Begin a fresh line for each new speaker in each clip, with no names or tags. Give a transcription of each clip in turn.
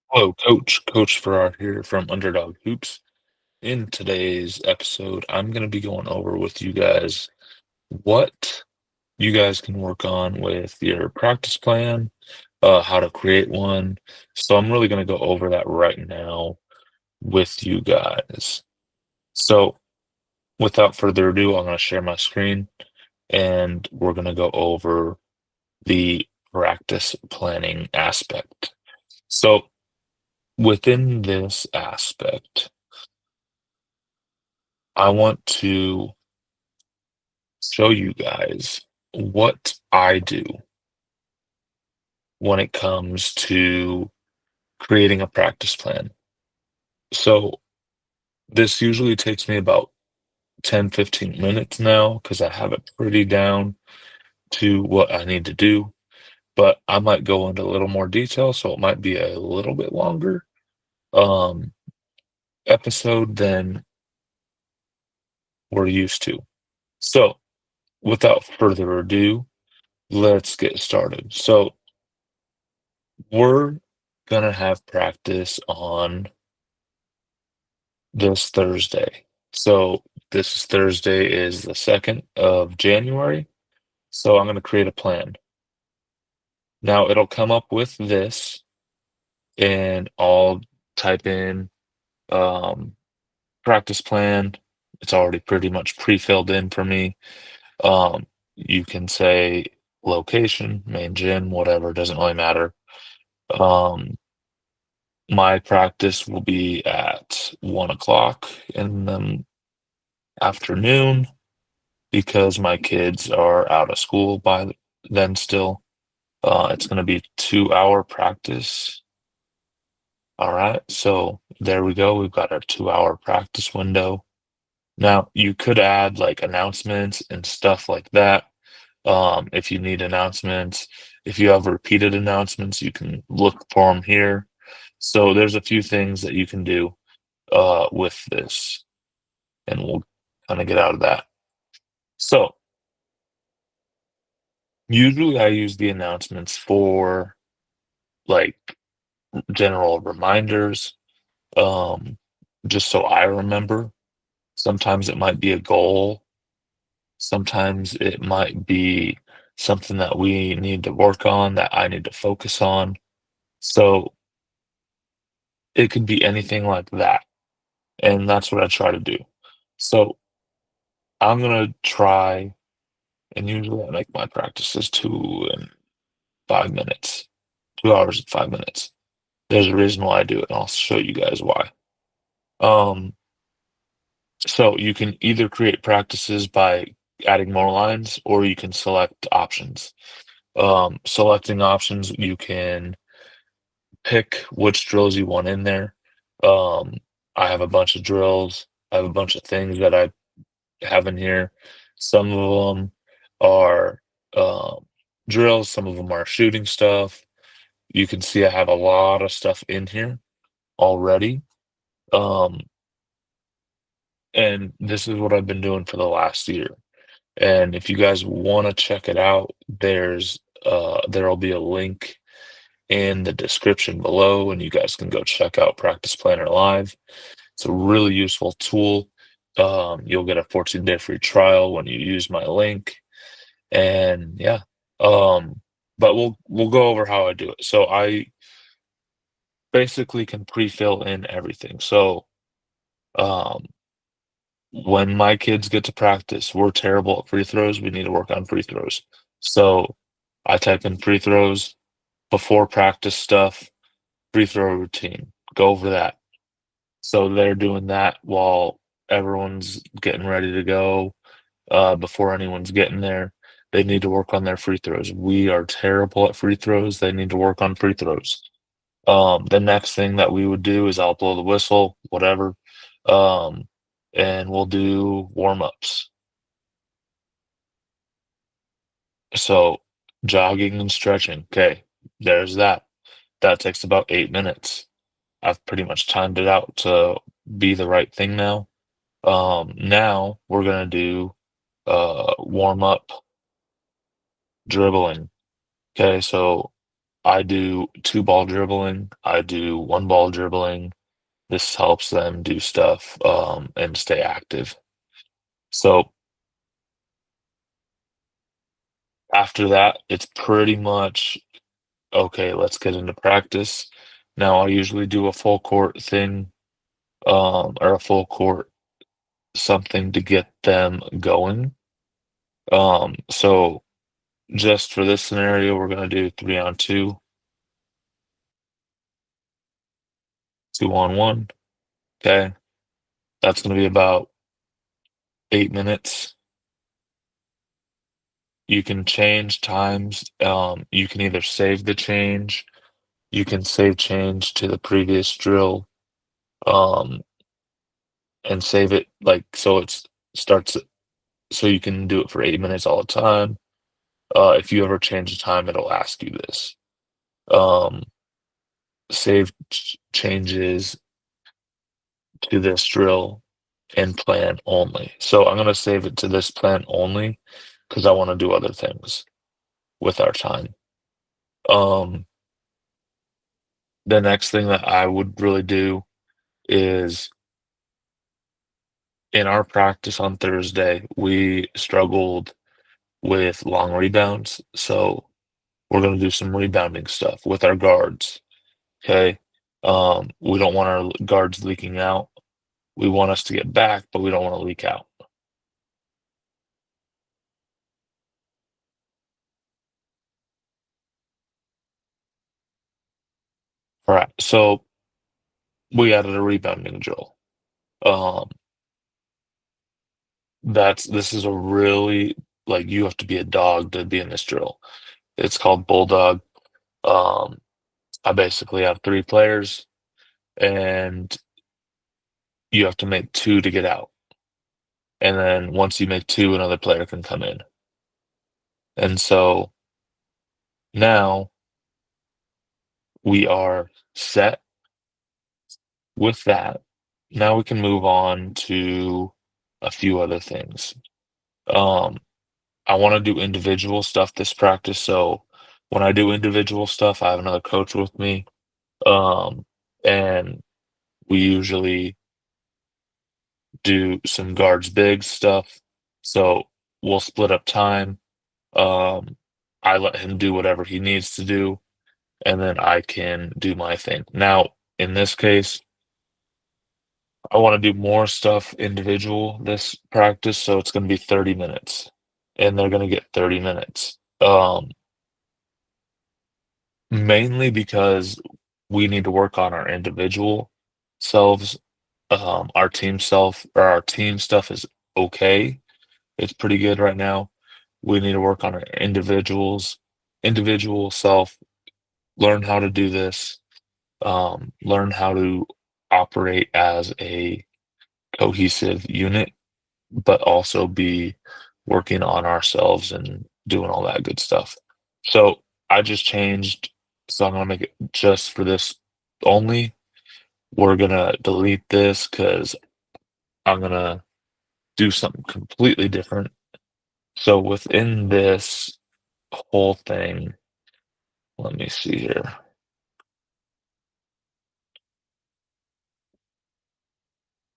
Hello, Coach. Coach Farrar here from Underdog Hoops. In today's episode, I'm going to be going over with you guys what you guys can work on with your practice plan, how to create one. So I'm really going to go over that right now with you guys. So without further ado, I'm going to share my screen and we're going to go over the practice planning aspect. So within this aspect, I want to show you guys what I do when it comes to creating a practice plan. So this usually takes me about 10, 15 minutes now because I have it pretty down to what I need to do, but I might go into a little more detail, so it might be a little bit longer um, episode than we're used to. So without further ado, let's get started. So we're gonna have practice on this Thursday. So this Thursday is the 2nd of January. So I'm gonna create a plan. Now it'll come up with this, and I'll type in um, practice plan. It's already pretty much pre-filled in for me. You can say location, main gym, whatever, doesn't really matter. Um, my practice will be at 1 o'clock in the afternoon because my kids are out of school by then still. It's going to be 2 hour practice. All right. So there we go. We've got our 2 hour practice window. Now you could add like announcements and stuff like that. If you need announcements, if you have repeated announcements, you can look for them here. So there's a few things that you can do with this, and we'll kind of get out of that. So usually I use the announcements for like general reminders, um, just so I remember. Sometimes it might be a goal. Sometimes it might be something that we need to work on, that I need to focus on. So it could be anything like that. And that's what I try to do. So I'm going to try, and usually I make my practices 2 and 5 minutes, 2 hours and 5 minutes. There's a reason why I do it, and I'll show you guys why. Um, So you can either create practices by adding more lines, or you can select options. Selecting options, you can pick which drills you want in there. Um, I have a bunch of drills. I have a bunch of things that I have in here. Some of them are um, drills. Some of them are shooting stuff. You can see I have a lot of stuff in here already. Um, and this is what I've been doing for the last year. And if you guys want to check it out, there'll be a link in the description below, and you guys can go check out Practice Planner Live. It's a really useful tool. You'll get a 14-day free trial when you use my link, and yeah. Um, but we'll go over how I do it. So I basically can pre-fill in everything. So um, when my kids get to practice, we're terrible at free throws. We need to work on free throws. So I type in free throws, before practice stuff, free throw routine. Go over that. So they're doing that while everyone's getting ready to go, before anyone's getting there. They need to work on their free throws. We are terrible at free throws. They need to work on free throws. The next thing that we would do is I'll blow the whistle, whatever, um, and we'll do warm-ups. So jogging and stretching. Okay, there's that. That takes about 8 minutes. I've pretty much timed it out to be the right thing now. Now we're gonna do warm up dribbling. Okay, so I do two ball dribbling. I do one ball dribbling. This helps them do stuff and stay active. So after that, it's pretty much okay, let's get into practice. Now I usually do a full court thing, or a full court something to get them going. So just for this scenario, we're gonna do 3-on-2, 2-on-1. Okay. That's gonna be about 8 minutes. You can change times. You can either save the change, you can save change to the previous drill, um, and save it like so it's starts so you can do it for 8 minutes all the time. If you ever change the time, it'll ask you this. Um, save changes to this drill and plan only. So I'm gonna save it to this plan only because I want to do other things with our time. Um, the next thing that I would really do is in our practice on Thursday, we struggled with long rebounds. So we're going to do some rebounding stuff with our guards. Okay. We don't want our guards leaking out. We want us to get back, but we don't want to leak out. All right. So we added a rebounding drill. Um, this is a really like you have to be a dog to be in this drill. It's called Bulldog. Um, I basically have three players, and you have to make two to get out. And then once you make two, another player can come in. And so now we are set with that. Now we can move on to a few other things. Um, I want to do individual stuff this practice. So when I do individual stuff, I have another coach with me. Um, and we usually do some guards big stuff. So we'll split up time. Um, I let him do whatever he needs to do, and then I can do my thing. Now, in this case, I want to do more stuff individual this practice, so it's going to be 30 minutes, and they're going to get 30 minutes. Mainly because we need to work on our individual selves. Our team self or our team stuff is okay. It's pretty good right now. We need to work on our individual self, learn how to do this, learn how to operate as a cohesive unit, but also be working on ourselves and doing all that good stuff. So I just changed, so I'm gonna make it just for this only. We're gonna delete this because I'm gonna do something completely different. So within this whole thing, let me see here.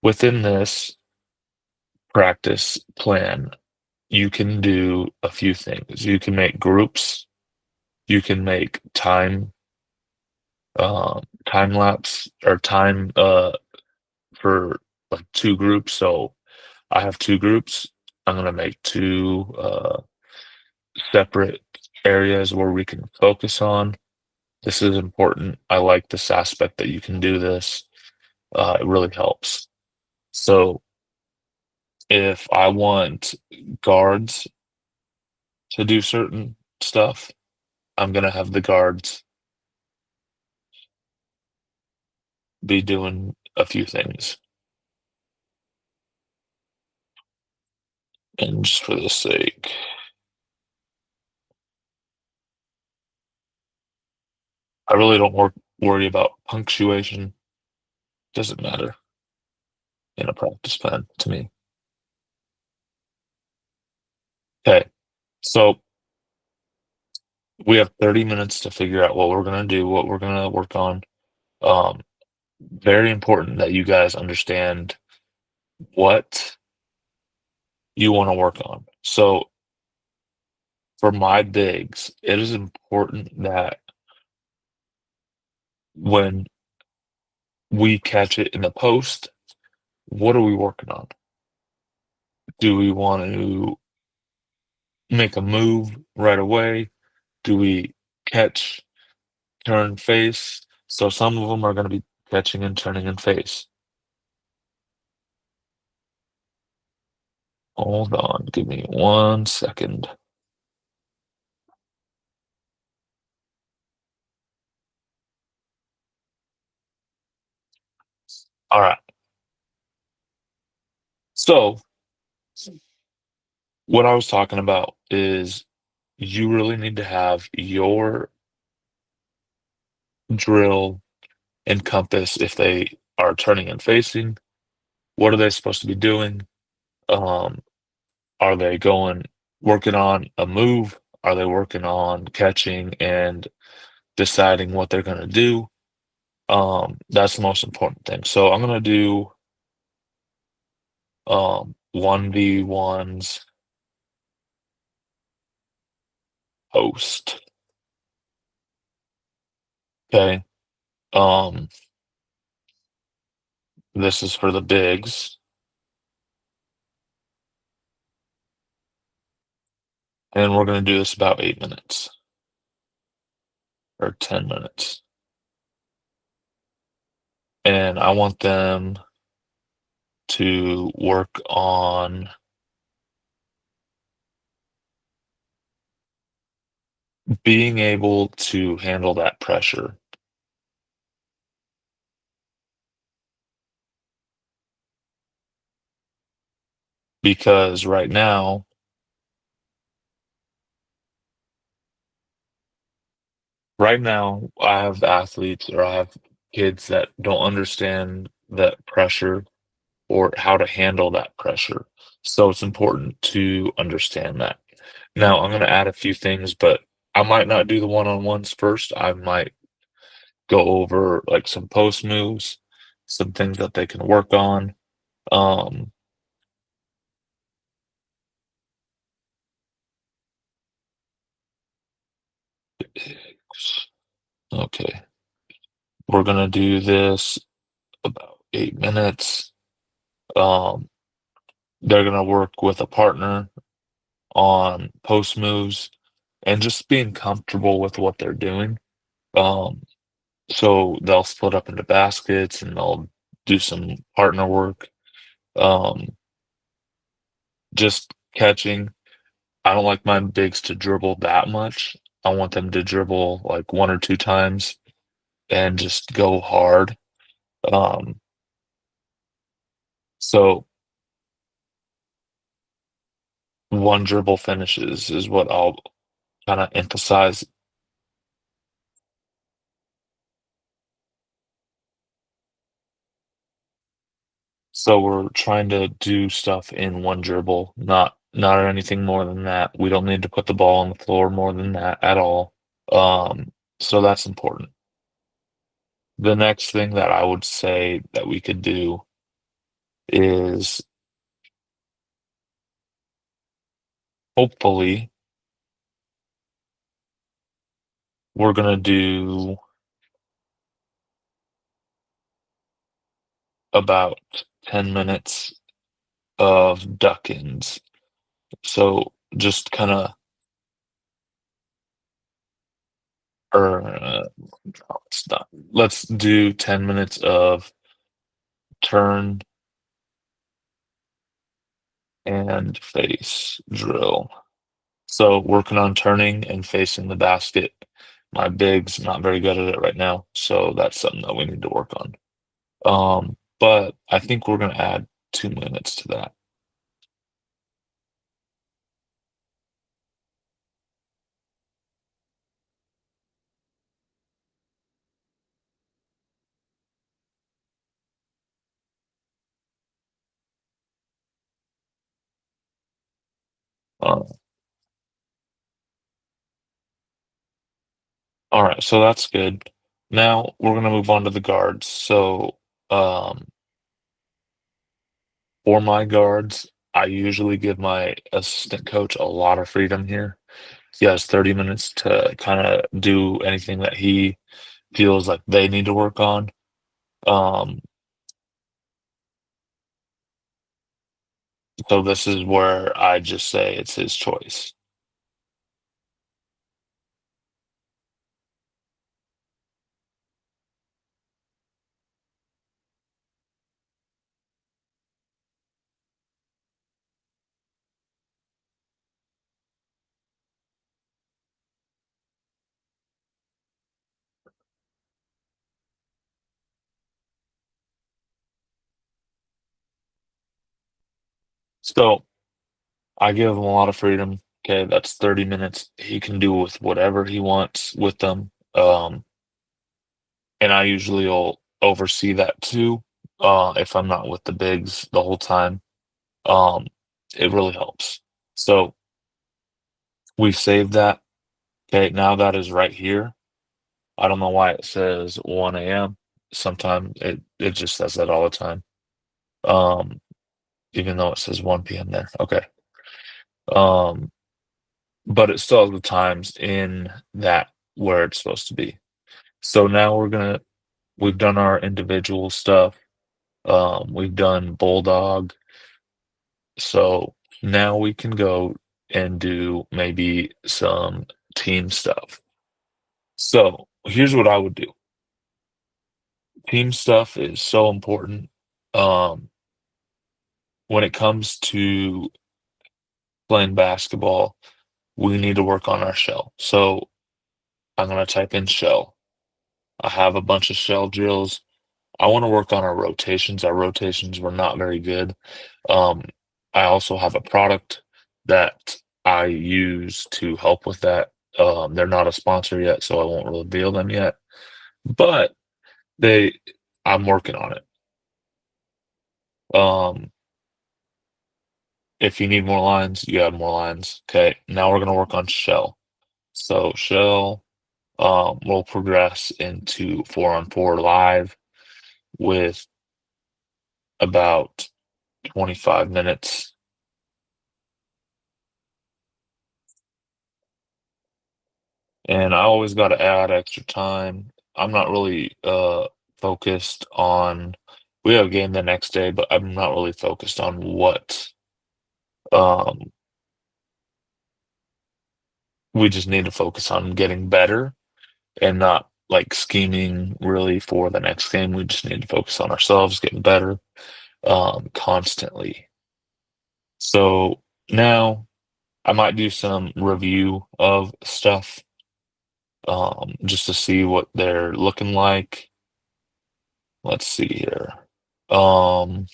Within this practice plan, you can do a few things. You can make groups, you can make time lapse or time for like two groups. So I have two groups. I'm gonna make two separate areas where we can focus on. This is important. I like this aspect that you can do this. It really helps. So if I want guards to do certain stuff, I'm gonna have the guards be doing a few things. And just for the sake, I really don't worry about punctuation. Doesn't matter in a practice plan to me. Okay, so We have 30 minutes to figure out what we're gonna do, what we're gonna work on. Um, Very important that you guys understand what you wanna work on. So, for my bigs, it is important that when we catch it in the post, what are we working on? Do we want to make a move right away? Do we catch, turn, face? So some of them are gonna be catching and turning and face. Hold on, give me 1 second. Alright, so what I was talking about is you really need to have your drill and compass if they are turning and facing. What are they supposed to be doing? Um, are they working on a move? Are they working on catching and deciding what they're gonna do? That's the most important thing. So I'm gonna do 1v1s post. Okay. Um, this is for the bigs, and we're gonna do this about 8 minutes or 10 minutes. And I want them to work on being able to handle that pressure because right now, I have athletes or I have kids that don't understand that pressure or how to handle that pressure. So it's important to understand that. Now, I'm gonna add a few things, but I might not do the one-on-ones first. I might go over like some post moves, some things that they can work on. Um, okay, we're gonna do this about 8 minutes. Um, they're gonna work with a partner on post moves and just being comfortable with what they're doing. Um, so they'll split up into baskets and they'll do some partner work. Um, just catching. I don't like my bigs to dribble that much. I want them to dribble like 1 or 2 times and just go hard. Um, so one dribble finishes is what I'll kind of emphasize. So we're trying to do stuff in one dribble, not anything more than that. We don't need to put the ball on the floor more than that at all. So that's important. The next thing that I would say that we could do is hopefully we're gonna do about 10 minutes of duck-ins. So just kinda or, no, it's not. Let's do 10 minutes of turn and face drill. So working on turning and facing the basket. My big's not very good at it right now, so that's something that we need to work on. But I think we're gonna add 2 minutes to that. Uh, Alright, so that's good. Now we're gonna move on to the guards. So, um, for my guards, I usually give my assistant coach a lot of freedom here. He has 30 minutes to kinda do anything that he feels like they need to work on. Um, so this is where I just say it's his choice. So I give him a lot of freedom. Okay, that's 30 minutes. He can do with whatever he wants with them. And I usually will oversee that too, if I'm not with the bigs the whole time. Um, it really helps. So we saved that. Okay, now that is right here. I don't know why it says 1 AM. Sometimes it just says that all the time. Um, even though it says 1 PM there. Okay. Um, but it still has the times in that where it's supposed to be. So now we've done our individual stuff. We've done Bulldog. So now we can go and do maybe some team stuff. So here's what I would do. Team stuff is so important. Um, when it comes to playing basketball, we need to work on our shell. So I'm gonna type in shell. I have a bunch of shell drills. I want to work on our rotations. Our rotations were not very good. Um, I also have a product that I use to help with that. They're not a sponsor yet, so I won't reveal them yet. But they, I'm working on it. Um, if you need more lines, you have more lines. Okay, now we're gonna work on shell. So shell, will progress into 4-on-4 live with about 25 minutes. And I always gotta add extra time. I'm not really, focused on we have a game the next day, but I'm not really focused on um we just need to focus on getting better and not, like, scheming really for the next game. We just need to focus on ourselves getting better, constantly. So, now I might do some review of stuff, just to see what they're looking like. Let's see here. Um,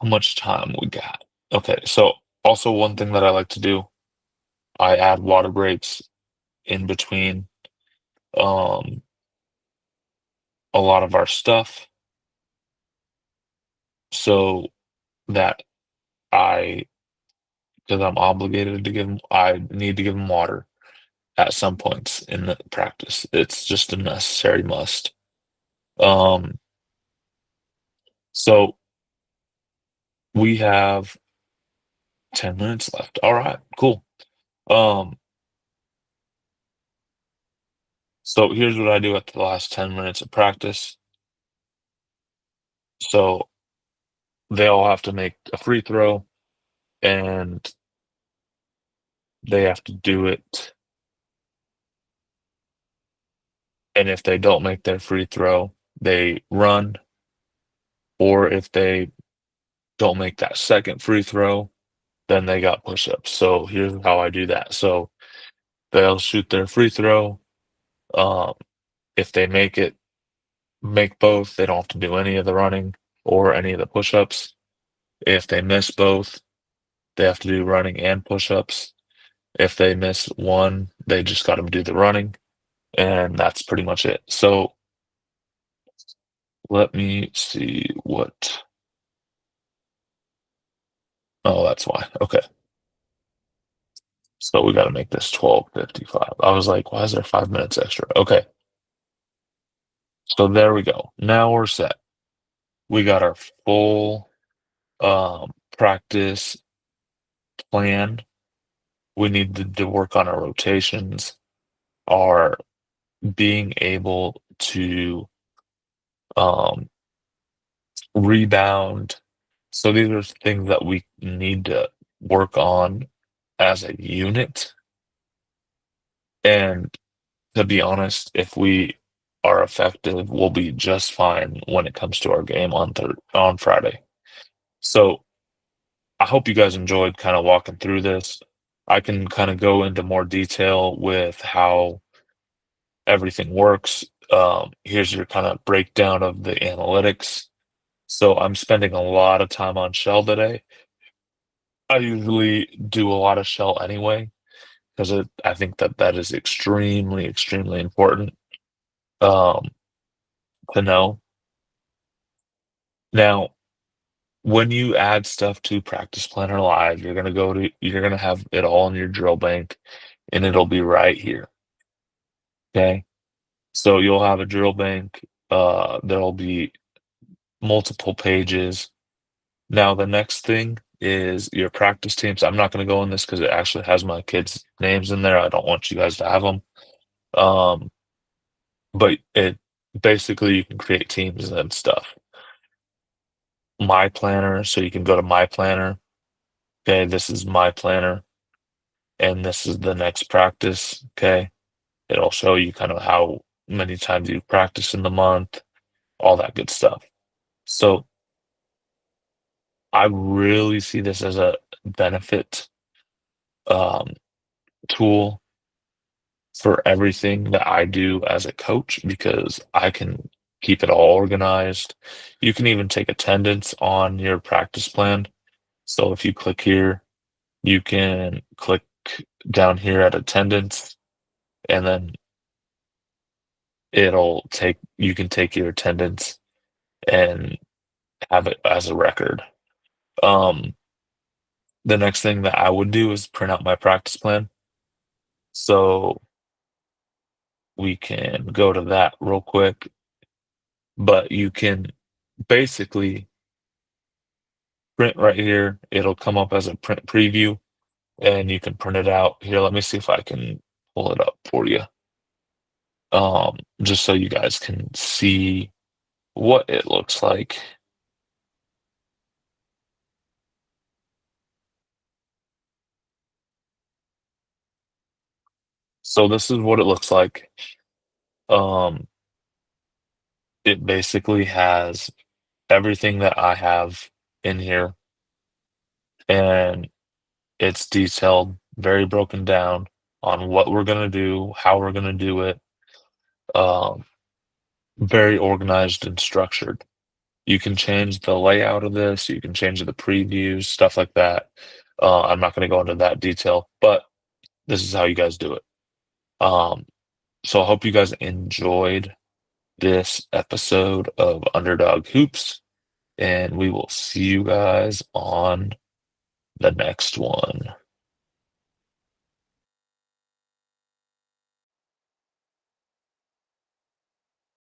how much time we got? Okay, so also one thing that I like to do, I add water breaks in between um a lot of our stuff so that I because I'm obligated to give them, I need to give them water at some points in the practice. It's just a necessary must. Um, so we have 10 minutes left. All right, cool. Um, so here's what I do at the last 10 minutes of practice. So they all have to make a free throw and they have to do it. And if they don't make their free throw, they run. Or if they don't make that second free throw, then they got push ups. So here's how I do that. So they'll shoot their free throw. Um, if they make it, make both, they don't have to do any of the running or any of the push ups. If they miss both, they have to do running and push ups. If they miss one, they just got to do the running. And that's pretty much it. So let me see what. Oh, that's why. Okay. So we got to make this 12:55. I was like, why is there 5 minutes extra? Okay. So there we go. Now we're set. We got our full practice plan. We need to work on our rotations, our being able to um, rebound. So these are things that we need to work on as a unit. And to be honest, if we are effective, we'll be just fine when it comes to our game on Friday. So I hope you guys enjoyed kind of walking through this. I can kind of go into more detail with how everything works. Here's your kind of breakdown of the analytics. So I'm spending a lot of time on shell today. I usually do a lot of shell anyway because I think that that is extremely, extremely important um, to know. Now, when you add stuff to Practice Planner Live, you're gonna have it all in your drill bank, and it'll be right here. Okay, so you'll have a drill bank. There'll be multiple pages. Now, the next thing is your practice teams. I'm not going to go in this because it actually has my kids' names in there. I don't want you guys to have them. Um, but it basically you can create teams and stuff. My planner, so you can go to my planner. Okay, this is my planner, and this is the next practice. Okay, it'll show you kind of how many times you practice in the month, all that good stuff. So I really see this as a benefit um, tool for everything that I do as a coach because I can keep it all organized. You can even take attendance on your practice plan. So if you click here, you can click down here at attendance, and then you can take your attendance and have it as a record. Um, the next thing that I would do is print out my practice plan. So we can go to that real quick, but you can basically print right here. It'll come up as a print preview and you can print it out. Here, let me see if I can pull it up for you. Just so you guys can see what it looks like. So this is what it looks like. Um, it basically has everything that I have in here, and it's detailed, very broken down on what we're gonna do, how we're gonna do it. Um, very organized and structured. You can change the layout of this, you can change the previews, stuff like that. I'm not gonna go into that detail, but this is how you guys do it. Um, so I hope you guys enjoyed this episode of Underdog Hoops, and we will see you guys on the next one.